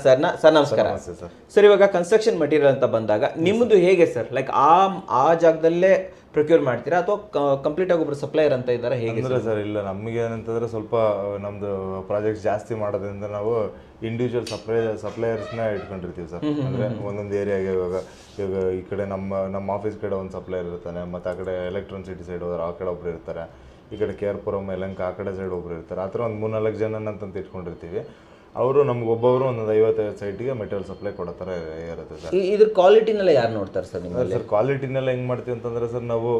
Sir ನಮಸ್ಕಾರ sir. ಇವಾಗ construction material ಅಂತ ಬಂದಾಗ ನಿಮ್ಮದು ಹೇಗೆ ಸರ್? ಲೈಕ್ ಆ ಜಾಗದಲ್ಲೇ ಪ್ರೊಕ್ಯೂರ್ ಮಾಡ್ತೀರಾ ಅಥವಾ ಕಂಪ್ಲೀಟ್ ಆಗಿ ಒಬ್ರು ಸಪ್ಲೈಯರ್ ಅಂತ ಇದ್ದಾರೆ ಹೇಗೆ? ಅಂದರೆ ಸರ್ ಇಲ್ಲ, ನಮಗೆ ಏನಂತಂದ್ರೆ ಸ್ವಲ್ಪ ನಮ್ಮದು ಪ್ರಾಜೆಕ್ಟ್ಸ್ ಜಾಸ್ತಿ ಮಾಡೋದ್ರಿಂದ ನಾವು ಇಂಡಿವಿಜುವಲ್ ಸಪ್ಲೈಯರ್ಸ್ನ ಇಟ್ಕೊಂಡಿರ್ತೀವಿ ಸರ್. ಅಂದರೆ ಒಂದೊಂದು ಏರಿಯಾಗೆ ಇವಾಗ ಈ ಕಡೆ ನಮ್ಮ ಆಫೀಸ್ ಕಡೆ ಒಂದು ಸಪ್ಲೈಯರ್ ಇರ್ತಾನೆ, ಮತ್ತು ಆ ಕಡೆ ಎಲೆಕ್ಟ್ರಾನಿಸಿಟಿ ಸೈಡ್ ಹೋದ್ರೆ ಆ ಕಡೆ ಒಬ್ರು ಇರ್ತಾರೆ, ಈ ಕಡೆ ಕೇರ್ಪುರಂ ಯಲಹಂಕ ಆ ಕಡೆ ಸೈಡ್ ಒಬ್ರು ಇರ್ತಾರೆ. ಆ ಥರ ಒಂದು 3-4 ಜನ ಅಂತಂತ ಇಟ್ಕೊಂಡಿರ್ತೀವಿ. ಅವರು ನಮ್ಗೆ ಒಬ್ಬೊಬ್ಬರು ಒಂದೊಂದು 55 ಸೈಟಿಗೆ ಮೆಟೀರಿಯಲ್ ಸಪ್ಲೈ ಕೊಡೋ ಥರ ಇರುತ್ತೆ ಸರ್. ಇದ್ರ ಕ್ವಾಲಿಟಿನೆಲ್ಲ ಯಾರು ನೋಡ್ತಾರೆ ಸರ್ ನಿಮ್ಮಲ್ಲಿ? ಸರ್ ಕ್ವಾಲಿಟಿನೆಲ್ಲ ಹೆಂಗೆ ಮಾಡ್ತೀವಿ ಅಂತಂದರೆ ಸರ್, ನಾವು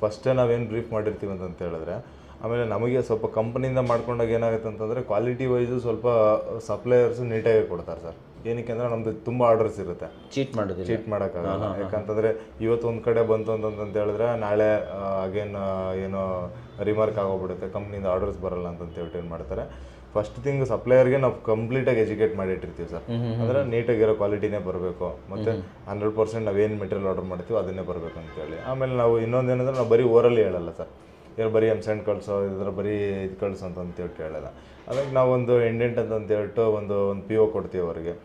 ಫಸ್ಟೇ ನಾವೇನು ಬ್ರೀಫ್ ಮಾಡಿರ್ತೀವಿ ಅಂತ ಹೇಳಿದ್ರೆ, ಆಮೇಲೆ ನಮಗೆ ಸ್ವಲ್ಪ ಕಂಪ್ನಿಯಿಂದ ಮಾಡ್ಕೊಂಡಾಗ ಏನಾಗುತ್ತೆ ಅಂತಂದರೆ ಕ್ವಾಲಿಟಿ ವೈಸು ಸ್ವಲ್ಪ ಸಪ್ಲೈಯರ್ಸು ನೀಟಾಗಿ ಕೊಡ್ತಾರೆ ಸರ್. ಏನಕ್ಕೆ ಅಂದರೆ ನಮ್ಮದು ತುಂಬ ಆರ್ಡರ್ಸ್ ಇರುತ್ತೆ, ಚೀಟ್ ಮಾಡೋಕ್ಕಾಗಲ್ಲ. ಯಾಕಂತಂದರೆ ಇವತ್ತು ಒಂದು ಕಡೆ ಬಂತು ಅಂತ ಹೇಳಿದ್ರೆ ನಾಳೆ ಅಗೇನ್ ಏನೋ ರಿಮಾರ್ಕ್ ಆಗೋಗ್ಬಿಡುತ್ತೆ, ಕಂಪ್ನಿಯಿಂದ ಆರ್ಡರ್ಸ್ ಬರಲ್ಲ ಅಂತ ಹೇಳ್ಬಿಟ್ಟು ಏನು ಮಾಡ್ತಾರೆ, ಫಸ್ಟ್ ಥಿಂಗ್ ಸಪ್ಲೈಯರ್ಗೆ ನಾವು ಕಂಪ್ಲೀಟಾಗಿ ಎಜುಕೇಟ್ ಮಾಡಿಟ್ಟಿರ್ತೀವಿ ಸರ್. ಅಂದರೆ ನೀಟಾಗಿರೋ ಕ್ವಾಲಿಟಿನೇ ಬರಬೇಕು, ಮತ್ತು 100% ನಾವೇನು ಮೆಟೀರಿಯಲ್ ಆರ್ಡರ್ ಮಾಡ್ತೀವಿ ಅದನ್ನೇ ಬರಬೇಕು ಅಂತೇಳಿ. ಆಮೇಲೆ ನಾವು ಇನ್ನೊಂದೇನಂದ್ರೆ ನಾವು ಬರೀ ಓರಲ್ಲಿ ಹೇಳಲ್ಲ ಸರ್, ಯಾರು ಬರೀ M-Sand ಕಳಿಸೋ ಇದ್ರ ಬರೀ ಇದು ಕಳಿಸೋ ಅಂತ ಹೇಳ್ಬಿಟ್ಟು ಹೇಳಲ್ಲ. ಅದಕ್ಕೆ ನಾವು ಒಂದು ಎಂಡೆಂಟ್ ಅಂತ ಹೇಳ್ಬಿಟ್ಟು ಒಂದು PO ಕೊಡ್ತೀವಿ ಅವರಿಗೆ.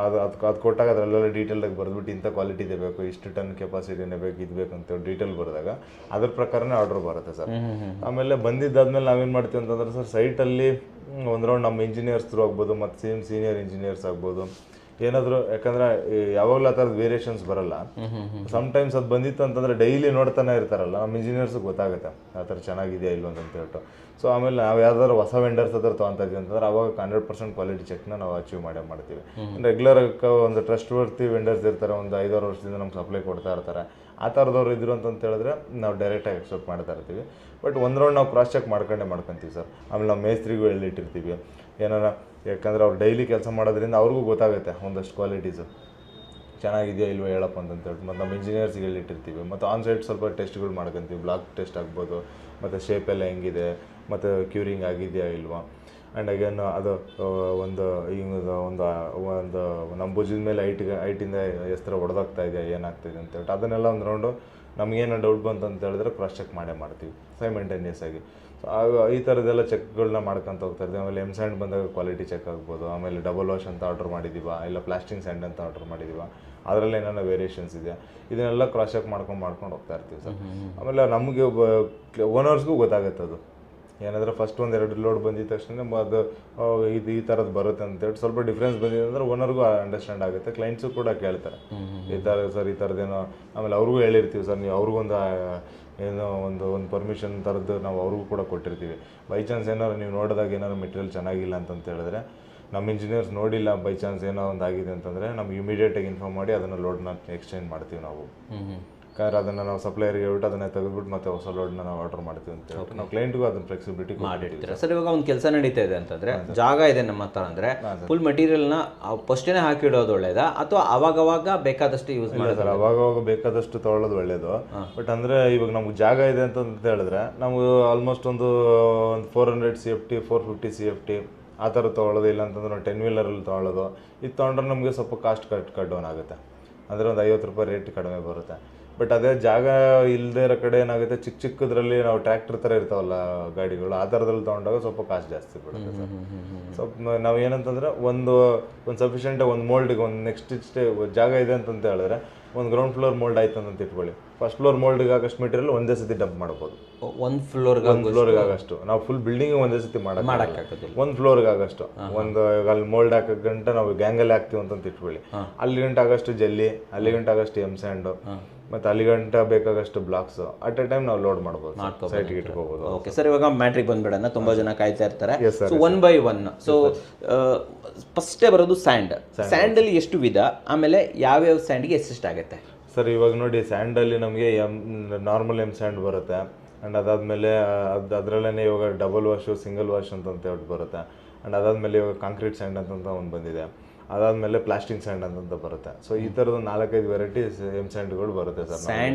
ಅದು ಕೊಟ್ಟಾಗ ಅದರಲ್ಲೆಲ್ಲ ಡೀಟೇಲ್ದಾಗಿ ಬರೆದ್ಬಿಟ್ಟು ಇಂಥ ಕ್ವಾಲಿಟಿ ಇದೆ ಬೇಕು, ಇಷ್ಟು ಟನ್ ಕೆಪಾಸಿಟಿನೇ ಬೇಕು, ಇದು ಬೇಕು ಅಂತೇಳಿ ಡೀಟೇಲ್ ಬರೆದಾಗ ಅದ್ರ ಪ್ರಕಾರನೇ ಆರ್ಡರ್ ಬರುತ್ತೆ ಸರ್. ಆಮೇಲೆ ಬಂದಿದ್ದಾದ್ಮೇಲೆ ನಾವೇನು ಮಾಡ್ತೀವಿ ಅಂತಂದ್ರೆ ಸರ್, ಸೈಟಲ್ಲಿ ಒಂದು ರೌಂಡ್ ನಮ್ಮ ಇಂಜಿನಿಯರ್ಸ್ ಥ್ರೂ ಆಗ್ಬೋದು, ಮತ್ತು ಸೀನಿಯರ್ ಇಂಜಿನಿಯರ್ಸ್ ಆಗ್ಬೋದು, ಏನಾದರೂ ಯಾಕಂದರೆ ಯಾವಾಗಲೂ ಆ ಥರದ ವೇರಿಯೇಷನ್ಸ್ ಬರಲ್ಲ. ಸಮ್ಟೈಮ್ಸ್ ಅದು ಬಂದಿತ್ತು ಅಂತಂದರೆ ಡೈಲಿ ನೋಡ್ತಾನೆ ಇರ್ತಾರಲ್ಲ, ನಮ್ಮ ಇಂಜಿನಿಯರ್ಸ್ಗೆ ಗೊತ್ತಾಗುತ್ತೆ ಆ ಥರ ಚೆನ್ನಾಗಿದೆಯಾ ಇಲ್ಲೋ ಅಂತ ಹೇಳ್ಬಿಟ್ಟು. ಸೊ ಆಮೇಲೆ ನಾವು ಯಾವ್ದಾದ್ರು ಹೊಸ ವೆಂಡರ್ಸ್ ಹತ್ರ ತೊಗೊತಾ ಇದ್ದೀವಿ ಅಂತಂದ್ರೆ ಅವಾಗ 100% ಕ್ವಾಲಿಟಿ ಚೆಕ್ನ ನಾವು ಅಚೀವ್ ಮಾಡ್ತೀವಿ. ರೆಗ್ಯುಲರ್ ಒಂದು ಟ್ರಸ್ಟ್ ವರ್ತಿ ವೆಂಡರ್ಸ್ ಇರ್ತಾರೆ, ಒಂದು 5-6 ವರ್ಷದಿಂದ ನಮ್ಗೆ ಸಪ್ಲೈ ಕೊಡ್ತಾ ಇರ್ತಾರೆ. ಆ ಥರದವ್ರು ಇದ್ರು ಅಂತ ಹೇಳಿದ್ರೆ ನಾವು ಡೈರೆಕ್ಟಾಗಿ ಎಕ್ಸೆಪ್ಟ್ ಮಾಡ್ತಾ ಇರ್ತೀವಿ. ಬಟ್ ಒಂದು ರೌಂಡ್ ನಾವು ಕ್ರಾಸ್ ಚೆಕ್ ಮಾಡ್ಕೊಂತೀವಿ ಸರ್. ಆಮೇಲೆ ನಾವು ಮೇಸ್ತ್ರಿಗೂ ಹೇಳಿಟ್ಟಿರ್ತೀವಿ ಏನಾರ, ಯಾಕಂದರೆ ಅವ್ರು ಡೈಲಿ ಕೆಲಸ ಮಾಡೋದ್ರಿಂದ ಅವ್ರಿಗೂ ಗೊತ್ತಾಗುತ್ತೆ ಒಂದಷ್ಟು ಕ್ವಾಲಿಟೀಸು ಚೆನ್ನಾಗಿದೆಯಾ ಇಲ್ವೋ ಹೇಳಪ್ಪ ಅಂತ ಹೇಳ್ಬಿಟ್ಟು. ಮತ್ತು ನಮ್ಮ ಇಂಜಿನಿಯರ್ಸ್ಗೆ ಹೇಳಿಟ್ಟಿರ್ತೀವಿ. ಮತ್ತು ಆನ್ ಸೈಡ್ ಸ್ವಲ್ಪ ಟೆಸ್ಟ್ಗಳು ಮಾಡ್ಕೊತೀವಿ, ಬ್ಲಾಕ್ ಟೆಸ್ಟ್ ಆಗ್ಬೋದು, ಮತ್ತು ಶೇಪ್ ಎಲ್ಲ ಹೆಂಗಿದೆ, ಮತ್ತು ಕ್ಯೂರಿಂಗ್ ಆಗಿದೆಯಾ ಇಲ್ವಾ. ಆ್ಯಂಡ್ ಅಗೇನ್ ಅದು ಒಂದು ನಮ್ಮ ಭುಜದ ಮೇಲೆ ಹೈಟಿಂದ ಎಸ್ತರ ಹೊಡೆದಾಗ್ತಾ ಇದೆಯಾ ಏನಾಗ್ತಾಯಿದೆ ಅಂತ ಹೇಳ್ಬಿಟ್ಟು ಅದನ್ನೆಲ್ಲ ಒಂದು ರೌಂಡು ನಮಗೇನೋ ಡೌಟ್ ಬಂತು ಅಂತ ಹೇಳಿದ್ರೆ ಕ್ರಾಸ್ ಚೆಕ್ ಮಾಡ್ತೀವಿ ಸೈಮೆಂಟೇನಿಯಸ್ ಆಗಿ. ಸೊ ಈ ಥರದ್ದೆಲ್ಲ ಚೆಕ್ಗಳನ್ನ ಮಾಡ್ಕೊತ ಹೋಗ್ತಾ ಇರ್ತೀವಿ. ಆಮೇಲೆ M-Sand ಬಂದಾಗ ಕ್ವಾಲಿಟಿ ಚೆಕ್ ಆಗ್ಬೋದು, ಆಮೇಲೆ ಡಬಲ್ ವಾಶ್ ಅಂತ ಆರ್ಡರ್ ಮಾಡಿದ್ದೀವ, ಇಲ್ಲ ಪ್ಲಾಸ್ಟಿಂಗ್ ಸ್ಯಾಂಡ್ ಅಂತ ಆರ್ಡರ್ ಮಾಡಿದ್ದೀವ, ಅದರಲ್ಲಿ ಏನೇನೋ ವೇರಿಯೇಷನ್ಸ್ ಇದೆ, ಇದನ್ನೆಲ್ಲ ಕ್ರಾಸ್ ಚೆಕ್ ಮಾಡ್ಕೊಂಡು ಹೋಗ್ತಾ ಇರ್ತೀವಿ ಸರ್. ಆಮೇಲೆ ನಮಗೆ ಓನರ್ಸ್ಗೂ ಗೊತ್ತಾಗುತ್ತೆ ಅದು ಏನಾದರೆ ಫಸ್ಟ್ 1-2 ಲೋಡ್ ಬಂದಿದ್ದ ತಕ್ಷಣ ಅದು ಇದು ಈ ಥರದ್ದು ಬರುತ್ತೆ ಅಂತೇಳಿ ಸ್ವಲ್ಪ ಡಿಫ್ರೆನ್ಸ್ ಬಂದಿದೆ ಅಂದರೆ ಓನರ್ಗೂ ಅಂಡರ್ಸ್ಟ್ಯಾಂಡ್ ಆಗುತ್ತೆ, ಕ್ಲೈಂಟ್ಸು ಕೂಡ ಕೇಳ್ತಾರೆ ಈ ಥರ ಸರ್ ಈ ಥರದ್ದೇನೋ. ಆಮೇಲೆ ಅವ್ರಿಗೂ ಹೇಳಿರ್ತೀವಿ ಸರ್, ನೀವು ಅವ್ರಿಗೊಂದು ಏನೋ ಒಂದು ಪರ್ಮಿಷನ್ ಥರದ್ದು ನಾವು ಅವ್ರಿಗೂ ಕೂಡ ಕೊಟ್ಟಿರ್ತೀವಿ. ಬೈ ಚಾನ್ಸ್ ಏನಾದ್ರು ನೀವು ನೋಡಿದಾಗ ಏನಾದ್ರು ಮೆಟೀರಿಯಲ್ ಚೆನ್ನಾಗಿಲ್ಲ ಅಂತ ಹೇಳಿದ್ರೆ, ನಮ್ಮ ಇಂಜಿನಿಯರ್ಸ್ ನೋಡಿಲ್ಲ ಬೈ ಚಾನ್ಸ್ ಏನೋ ಒಂದು ಆಗಿದೆ ಅಂತಂದರೆ ನಮ್ಗೆ ಇಮಿಡಿಯೇಟಾಗಿ ಇನ್ಫಾರ್ಮ್ ಮಾಡಿ ಅದನ್ನು ಲೋಡ್ನ ಎಕ್ಸ್ಚೇಂಜ್ ಮಾಡ್ತೀವಿ ನಾವು. ಯಾಕಂದ್ರೆ ಅದನ್ನು ನಾವು ಸಪ್ಲೈಯರ್ಗೆ ಹೇಳ್ಬಿಟ್ಟು ಅದನ್ನು ತೆಗೆದುಬಿಟ್ಟು ಮತ್ತೆ ಹೊಸ ಲೋಡ್ನ ನಾವು ಆರ್ಡರ್ ಮಾಡ್ತೀವಿ ಅಂತ ಹೇಳ್ಬಿಟ್ಟು ನಾವು ಕ್ಲೈಂಟ್ಗೂ ಅದನ್ನ ಫ್ಲೆಕ್ಸಿಬಿಲಿಟಿ ಮಾಡಿರ್ತೀವಿ ಸರ್. ಇವಾಗ ಒಂದು ಕೆಲಸ ನಡೀತಾ ಇದೆ ಅಂತಂದರೆ, ಜಾಗ ಇದೆ ನಮ್ಮ ಹತ್ರ ಅಂದರೆ ಫುಲ್ ಮೆಟೀರಿಯಲ್ನ ಫಸ್ಟೇ ಹಾಕಿಡೋದು ಒಳ್ಳೇದಾ ಅಥವಾ ಅವಾಗವಾಗ ಬೇಕಾದಷ್ಟು ಯೂಸ್ ಮಾಡೋದು? ಸರ್ ಅವಾಗವಾಗ ಬೇಕಾದಷ್ಟು ತೊಗೊಳ್ಳೋದು ಒಳ್ಳೇದು. ಬಟ್ ಅಂದರೆ ಇವಾಗ ನಮ್ಗೆ ಜಾಗ ಇದೆ ಅಂತ ಹೇಳಿದ್ರೆ ನಾವು ಆಲ್ಮೋಸ್ಟ್ ಒಂದು 400 CFT 450 CFT ಆ ಥರ ತೊಗೊಳ್ಳೋದು, ಇಲ್ಲ ಅಂತಂದ್ರೆ ನಾವು 10 ವೀಲರಲ್ಲಿ ತೊಗೊಳ್ಳೋದು. ಇದು ತೊಗೊಂಡ್ರೆ ನಮಗೆ ಸ್ವಲ್ಪ ಕಾಸ್ಟ್ ಕಟ್ ಡೌನ್ ಆಗುತ್ತೆ, ಅಂದರೆ ಒಂದು 50 ರೂಪಾಯಿ ರೇಟ್ ಕಡಿಮೆ ಬರುತ್ತೆ. ಬಟ್ ಅದೇ ಜಾಗ ಇಲ್ಲದೇ ಇರೋ ಕಡೆ ಏನಾಗುತ್ತೆ, ಚಿಕ್ಕದ್ರಲ್ಲಿ ನಾವು ಟ್ರ್ಯಾಕ್ಟರ್ ಥರ ಇರ್ತಾವಲ್ಲ ಗಾಡಿಗಳು, ಆ ಥರದಲ್ಲಿ ತೊಗೊಂಡಾಗ ಸ್ವಲ್ಪ ಕಾಸ್ಟ್ ಜಾಸ್ತಿ ಬರುತ್ತೆ ಸರ್. ಸ್ವಲ್ಪ ನಾವು ಏನಂತಂದರೆ ಒಂದು ಸಫಿಷಿಯೆಂಟ್ ಒಂದು ಮೋಲ್ಡಿಗೆ ಒಂದು ನೆಕ್ಸ್ಟ್ ಜಾಗ ಇದೆ ಅಂತಂತ ಹೇಳಿದ್ರೆ ಒಂದು ಗ್ರೌಂಡ್ ಫ್ಲೋರ್ ಮೋಲ್ಡ್ ಆಯ್ತು ಅಂತ ಇಟ್ಕೊಳ್ಳಿ, ಫಸ್ಟ್ ಫ್ಲೋರ್ ಮೋಲ್ಡ್ಗೆ ಆಗಷ್ಟು ಮೆಟೀರಿಯಲ್ ಒಂದೇ ಸತಿ ಡಂಪ್ ಮಾಡ್ಬೋದು. ಒಂದು ಫ್ಲೋರ್ಗೆ ಆಗಷ್ಟು ನಾವು ಫುಲ್ ಬಿಲ್ಡಿಂಗ್ ಒಂದೇ ಸತಿ ಮಾಡೋಕ್ಕಾಗೋದಿಲ್ಲ. ಒಂದು ಫ್ಲೋರ್ಗೆ ಆಗಷ್ಟು ಒಂದು ಅಲ್ಲಿ ಮೋಲ್ಡ್ ಹಾಕೋ ಗಂಟೆ ನಾವು ಗ್ಯಾಂಗಲ್ಲಿ ಹಾಕ್ತೀವಿ ಅಂತ ಇಟ್ಕೊಳ್ಳಿ, ಅಲ್ಲಿ ಗಂಟೆ ಆಗಷ್ಟು ಜಲ್ಲಿ, ಅಲ್ಲಿ ಗಂಟೆ ಆಗಷ್ಟು M-Sand, ಮತ್ತು ಅಲ್ಲಿ ಗಂಟೆ ಬೇಕಾಗಷ್ಟು ಬ್ಲಾಕ್ಸ್ ಅಟ್ ಎ ಟೈಮ್ ನಾವು ಲೋಡ್ ಮಾಡ್ಬೋದು, ಸೈಟ್ಗೆ ಇಟ್ಕೋಬಹುದು. ಓಕೆ ಸರ್, ಇವಾಗ ಮ್ಯಾಟ್ರಿಗೆ ಬಂದ್ಬಿಡೋಣ, ತುಂಬ ಜನ ಕಾಯ್ತಾ ಇರ್ತಾರೆ. ಸೊ 1 by 1 ಸೊ ಫಸ್ಟೇ ಬರೋದು ಸ್ಯಾಂಡಲ್ಲಿ ಎಷ್ಟು ವಿಧ, ಆಮೇಲೆ ಯಾವ್ಯಾವ ಸ್ಯಾಂಡ್ಗೆ ಎಷ್ಟೆಷ್ಟಾಗುತ್ತೆ ಸರ್? ಇವಾಗ ನೋಡಿ, ಸ್ಯಾಂಡಲ್ಲಿ ನಮಗೆ ನಾರ್ಮಲ್ M-Sand ಬರುತ್ತೆ, ಆ್ಯಂಡ್ ಅದಾದಮೇಲೆ ಅದರಲ್ಲೇ ಇವಾಗ ಡಬಲ್ ವಾಶು ಸಿಂಗಲ್ ವಾಶ್ ಅಂತ ಹೇಳ್ಬಿಟ್ಟು ಬರುತ್ತೆ. ಆ್ಯಂಡ್ ಅದಾದಮೇಲೆ ಇವಾಗ ಕಾಂಕ್ರೀಟ್ ಸ್ಯಾಂಡ್ ಅಂತ ಒಂದು ಬಂದಿದೆ, ಅದಾದಮೇಲೆ ಪ್ಲಾಸ್ಟಿಂಗ್ ಸ್ಯಾಂಡ್ ಅಂತ ಬರುತ್ತೆ. ಸೊ ಈ ಥರದ 4-5 ವೆರೈಟೀಸ್ M-Sandಗಳು ಬರುತ್ತೆ ಸರ್.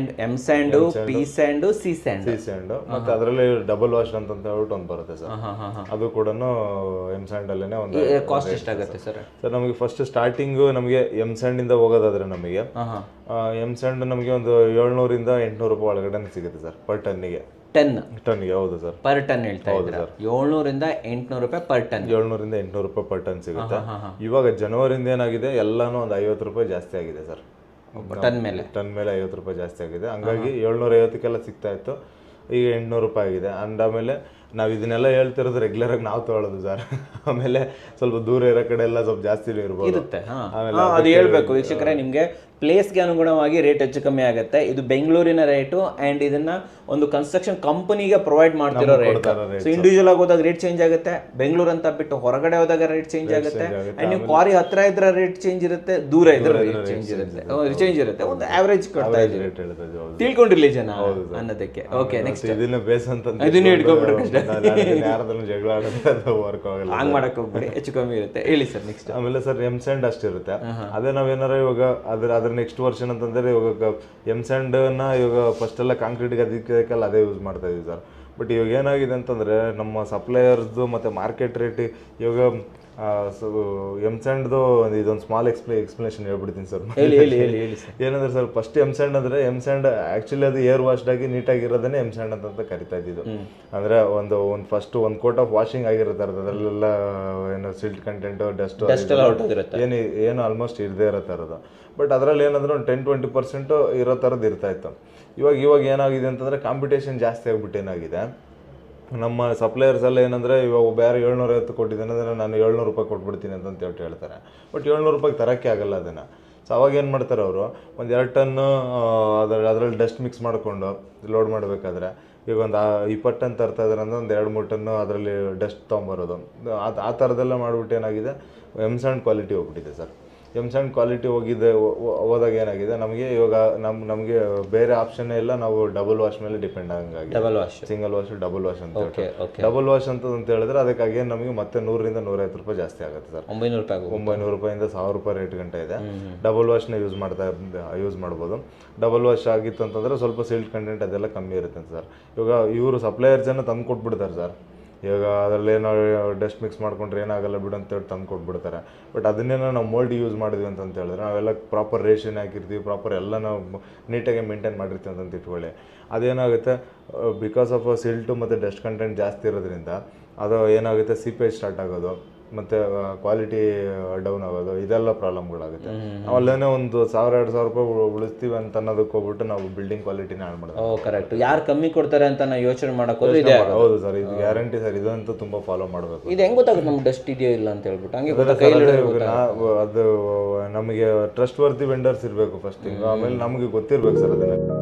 M-Sand, P-Sand, C-Sand, ಮತ್ತು ಅದರಲ್ಲಿ ಡಬಲ್ ವಾಶ್ ಅಂತ ಹೇಳ್ಬಿಟ್ಟು ಒಂದು ಬರುತ್ತೆ ಸರ್. ಅದು ಕೂಡ M-Sandಲ್ಲೇ ಒಂದು ಕಾಸ್ಟ್ ಎಷ್ಟಾಗುತ್ತೆ ಸರ್? ಸರ್ ನಮಗೆ ಫಸ್ಟ್ ಸ್ಟಾರ್ಟಿಂಗು ನಮಗೆ M-Sandinದ ಹೋಗೋದಾದ್ರೆ ನಮಗೆ M-Sand ನಮಗೆ ಒಂದು 700 ಇಂದ 800 ರೂಪಾಯಿ ಒಳಗಡೆ ಸಿಗುತ್ತೆ ಸರ್ ಪರ್ ಟನ್ನಿಗೆ. ಟನ್ಗೆ. ಹೌದು ಸರ್, ಪರ್ ಟನ್ ಹೇಳ್ತಾ ಇದ್ದೀರಾ. 700 ಇಂದ 800 ರೂಪಾಯಿ ಪರ್ ಟನ್. 700 ಇಂದ 800 ರೂಪಾಯಿ ಪರ್ ಟನ್ ಸಿಗುತ್ತೆ. ಇವಾಗ ಜನವರಿಂದ ಏನಾಗಿದೆ, ಎಲ್ಲಾನು ಒಂದು 50 ರೂಪಾಯಿ ಜಾಸ್ತಿ ಆಗಿದೆ ಸರ್. ಟನ್ ಮೇಲೆ 50 ರೂಪಾಯಿ ಜಾಸ್ತಿ ಆಗಿದೆ. ಹಂಗಾಗಿ 750ಕ್ಕೆಲ್ಲ ಸಿಗ್ತಾ ಇತ್ತು, ಈಗ 800 ರೂಪಾಯಿ ಆಗಿದೆ. ಆಮೇಲೆ ನಾವು ಇದನ್ನೆಲ್ಲ ಹೇಳ್ತಿರೋದು ರೆಗ್ಯುಲರ್ ಆಗಿ ನಾವು ತಗೊಳ್ಳೋದು ಸರ್. ಆಮೇಲೆ ಸ್ವಲ್ಪ ದೂರ ಇರೋ ಕಡೆ ಎಲ್ಲ ಸ್ವಲ್ಪ ಜಾಸ್ತಿನೇ ಇರುತ್ತೆ. ಅದು ಹೇಳ್ಬೇಕು ವೀಕ್ಷಕರೇ, ನಿಮಗೆ ಪ್ಲೇಸ್ಗೆ ಅನುಗುಣವಾಗಿ ರೇಟ್ ಹೆಚ್ಚು ಕಮ್ಮಿ ಆಗುತ್ತೆ. ಇದು ಬೆಂಗಳೂರಿನ ರೇಟು ಆ್ಯಂಡ್ ಇದನ್ನ ಒಂದು ಕನ್ಸ್ಟ್ರಕ್ಷನ್ ಕಂಪನಿಗೆ ಪ್ರೊವೈಡ್ ಮಾಡ್ತಿರೋ ರೇಟ್. ಸೊ ಇಂಡಿವಿಜುವಲ್ ಆಗಿ ಹೋದಾಗ ರೇಟ್ ಚೇಂಜ್ ಆಗುತ್ತೆ, ಬೆಂಗಳೂರು ಅಂತ ಬಿಟ್ಟು ಹೊರಗಡೆ ಹೋದಾಗ ರೇಟ್ ಚೇಂಜ್ ಆಗುತ್ತೆ. ಆ್ಯಂಡ್ ನೀವು ಕ್ವಾರಿ ಹತ್ರ ಇದ್ರೆ ರೇಟ್ ಚೇಂಜ್ ಇರುತ್ತೆ, ದೂರ ಇದ್ರೆ ರೇಟ್ ಚೇಂಜ್ ಇರುತ್ತೆ. ಒಂದು ಆವರೇಜ್ ಕೊಡ್ತಾ ಇದ್ದೀವಿ, ತಿಳ್ಕೊಂಡಿರ್ಲಿ ಜನ ಅನ್ನೋದಕ್ಕೆ. ಓಕೆ, ನೆಕ್ಸ್ಟ್ ಇದನ್ನ ಬೇಸ್ ಅಂತ ಇದನ್ನ ಇಟ್ಕೊಂಡ್ಬಿಟ್ಟು ಯಾರದನ್ನು ಜಗಳ ಆಡೋದು ವರ್ಕ್ ಆಗಲ್ಲ, ಹಂಗ್ ಮಾಡಕ್ ಹೋಗ್ಬೇಡಿ, ಹೆಚ್ಚು ಕಮ್ಮಿ ಇರುತ್ತೆ. ಹೇಳಿ ಸರ್ ನೆಕ್ಸ್ಟ್. ಆಮೇಲೆ ಸರ್ ಎಮ್ ಸ್ಯಾಂಡ್ ಅಷ್ಟಿರುತ್ತೆ. ಅದೇ ನಾವೇನಾರ ಇವಾಗ ಅದ್ರ ನೆಕ್ಸ್ಟ್ ವರ್ಷನ್ ಅಂತಂದ್ರೆ ಇವಾಗ ಎಮ್ ಸ್ಯಾಂಡ್ ನ ಇವಾಗ ಫಸ್ಟ್ ಎಲ್ಲ ಕಾಂಕ್ರೀಟ್ಗೆ ಅದಕ್ಕೆಲ್ಲ ಅದೇ ಯೂಸ್ ಮಾಡ್ತಾ ಇದೀವಿ ಸರ್. ಬಟ್ ಇವಾಗ ಏನಾಗಿದೆ ಅಂತಂದ್ರೆ ನಮ್ಮ ಸಪ್ಲೈಯರ್ದು ಮತ್ತೆ ಮಾರ್ಕೆಟ್ ರೇಟ್ ಇವಾಗ ಎಮ್ ಸ್ಯಾಂಡ್ದು ಇದೊಂದು ಸ್ಮಾಲ್ ಎಕ್ಸ್ಪ್ಲನೇಷನ್ ಹೇಳ್ಬಿಡ್ತೀನಿ ಸರ್. ಏನಂದ್ರೆ ಸರ್, ಫಸ್ಟ್ ಎಮ್ ಸ್ಯಾಂಡ್ ಅಂದ್ರೆ ಎಮ್ ಸ್ಯಾಂಡ್ ಆಕ್ಚುಲಿ ಅದು ಏರ್ ವಾಶ್ಡ್ ಆಗಿ ನೀಟಾಗಿರೋದನ್ನೇ ಎಮ್ ಸ್ಯಾಂಡ್ ಅಂತ ಕರಿತಾ ಇದ್ದಿದ್ದು. ಅಂದ್ರೆ ಒಂದು ಫಸ್ಟ್ ಒಂದು ಕೋಟ್ ಆಫ್ ವಾಷಿಂಗ್ ಆಗಿರುತ್ತೆ, ಅದರಲ್ಲೆಲ್ಲ ಏನು ಸಿಲ್ಟ್ ಕಂಟೆಂಟ್, ಡಸ್ಟ್ ಏನು ಆಲ್ಮೋಸ್ಟ್ ಇರದೇ ಇರೋ ಥರದ್ದು. ಬಟ್ ಅದರಲ್ಲಿ ಏನಂದ್ರೆ ಒಂದು 10-20% ಇರೋ ಥರದ್ದು ಇರ್ತಾ ಇತ್ತು. ಇವಾಗ ಏನಾಗಿದೆ ಅಂತಂದ್ರೆ ಕಾಂಪಿಟೇಷನ್ ಜಾಸ್ತಿ ಆಗ್ಬಿಟ್ಟು ಏನಾಗಿದೆ, ನಮ್ಮ ಸಪ್ಲೈಯರ್ಸ್ ಎಲ್ಲ ಏನಂದರೆ ಇವಾಗ ಬೇರೆ 750 ಕೊಟ್ಟಿದ್ದೇನೆ ಅಂದರೆ ನಾನು 700 ರೂಪಾಯಿ ಕೊಟ್ಬಿಡ್ತೀನಿ ಅಂತ ಹೇಳ್ತಾರೆ. ಬಟ್ 700 ರೂಪಾಯಿಗೆ ತರೋಕ್ಕೆ ಆಗಲ್ಲ ಅದನ್ನು. ಸೊ ಅವಾಗ ಏನು ಮಾಡ್ತಾರೆ ಅವರು, ಒಂದು 2 ಟನ್ನು ಅದರಲ್ಲಿ ಡಸ್ಟ್ ಮಿಕ್ಸ್ ಮಾಡಿಕೊಂಡು ಲೋಡ್ ಮಾಡಬೇಕಾದ್ರೆ ಈಗ ಒಂದು 20 ಟನ್ ತರ್ತಾ ಇದ್ದಾರೆ ಅಂದರೆ ಒಂದು 2-3 ಟನ್ನು ಅದರಲ್ಲಿ ಡಸ್ಟ್ ತೊಗೊಂಬರೋದು. ಆ ಥರದ್ದೆಲ್ಲ ಮಾಡಿಬಿಟ್ಟು ಏನಾಗಿದೆ, ಎಮ್ ಸ್ಯಾಂಡ್ ಕ್ವಾಲಿಟಿ ಹೋಗ್ಬಿಟ್ಟಿದೆ ಸರ್. ಎಮ್ ಸ್ಯಾಂಡ್ ಕ್ವಾಲಿಟಿ ಹೋದಾಗ ಏನಾಗಿದೆ, ನಮಗೆ ಇವಾಗ ನಮಗೆ ಬೇರೆ ಆಪ್ಷನ್ನೇ ಇಲ್ಲ, ನಾವು ಡಬಲ್ ವಾಶ್ ಮೇಲೆ ಡಿಪೆಂಡ್ ಆಗಂಗಾಗಿ. ಸಿಂಗಲ್ ವಾಶ್, ಡಬಲ್ ವಾಶ್ ಅಂತ ಡಬಲ್ ವಾಶ್ ಅಂತ ಹೇಳಿದ್ರೆ ಅದಕ್ಕಾಗಿ ನಮಗೆ ಮತ್ತೆ 100 ರಿಂದ 150 ರೂಪಾಯಿ ಜಾಸ್ತಿ ಆಗುತ್ತೆ ಸರ್. 900 ರೂಪಾಯಿಂದ 1000 ರೂಪಾಯಿ ರೇಟ್ ಗಂಟೆ ಇದೆ. ಡಬಲ್ ವಾಶ್ನ ಯೂಸ್ ಮಾಡ್ಬೋದು. ಡಬಲ್ ವಾಶ್ ಆಗಿತ್ತು ಅಂತಂದ್ರೆ ಸ್ವಲ್ಪ ಸಿಲ್ಟ್ ಕಂಟೆಂಟ್ ಅದೆಲ್ಲ ಕಮ್ಮಿ ಇರುತ್ತೆ ಸರ್. ಇವಾಗ ಇವರು ಸಪ್ಲೈಯರ್ಸನ್ನು ತಂದು ಕೊಟ್ಬಿಡ್ತಾರೆ ಸರ್. ಇವಾಗ ಅದರಲ್ಲಿ ಏನೋ ಡಸ್ಟ್ ಮಿಕ್ಸ್ ಮಾಡ್ಕೊಂಡ್ರೆ ಏನಾಗಲ್ಲ ಬಿಡು ಅಂತೇಳಿ ತಂದು ಕೊಟ್ಬಿಡ್ತಾರೆ. ಬಟ್ ಅದನ್ನೇನೋ ನಾವು ಮೋಲ್ಡ್ ಯೂಸ್ ಮಾಡಿದ್ವಿ ಅಂತ ಹೇಳಿದ್ರೆ ನಾವೆಲ್ಲ ಪ್ರಾಪರ್ ರೇಷನ್ ಹಾಕಿರ್ತೀವಿ, ಪ್ರಾಪರ್ ಎಲ್ಲ ನಾವು ನೀಟಾಗಿ ಮೇಂಟೈನ್ ಮಾಡಿರ್ತೀವಿ ಅಂತ ಇಟ್ಕೊಳ್ಳಿ. ಅದೇನಾಗುತ್ತೆ, ಬಿಕಾಸ್ ಆಫ್ ಸಿಲ್ಟು ಮತ್ತು ಡಸ್ಟ್ ಕಂಟೆಂಟ್ ಜಾಸ್ತಿ ಇರೋದ್ರಿಂದ ಅದು ಏನಾಗುತ್ತೆ, ಸೀಪೇಜ್ ಸ್ಟಾರ್ಟ್ ಆಗೋದು ಮತ್ತು ಕ್ವಾಲಿಟಿ ಡೌನ್ ಆಗೋದು, ಇದೆಲ್ಲ ಪ್ರಾಬ್ಲಮ್ಗಳಾಗುತ್ತೆ. ನಾವು ಅಲ್ಲೇ ಒಂದು 1000-2000 ರೂಪಾಯಿ ಉಳಿಸ್ತೀವಿ ಅಂತ ಅನ್ನೋದಕ್ಕೆ ಹೋಗ್ಬಿಟ್ಟು ನಾವು ಬಿಲ್ಡಿಂಗ್ ಕ್ವಾಲಿಟಿನ ಹಾಳು ಮಾಡೋದು. ಕರೆಕ್ಟ್. ಯಾರು ಕಮ್ಮಿ ಕೊಡ್ತಾರೆ ಅಂತ ನಾವು ಯೋಚನೆ ಮಾಡೋದು ಇದೆ. ಹೌದು ಸರ್, ಇದು ಗ್ಯಾರಂಟಿ ಸರ್. ಇದಂತೂ ತುಂಬ ಫಾಲೋ ಮಾಡಬೇಕು. ಇದು ಹೆಂಗ್ ಗೊತ್ತಾಗುತ್ತೆ ನಮ್ಗೆ ಡಸ್ಟ್ ಇದೆಯೋ ಇಲ್ಲ ಅಂತ ಹೇಳ್ಬಿಟ್ಟು? ಹಂಗೆ ಅದು ನಮಗೆ ಟ್ರಸ್ಟ್ ವರ್ತಿ ವೆಂಡರ್ಸ್ ಇರಬೇಕು ಫಸ್ಟ್, ಆಮೇಲೆ ನಮಗೆ ಗೊತ್ತಿರ್ಬೇಕು ಸರ್ ಅದನ್ನ.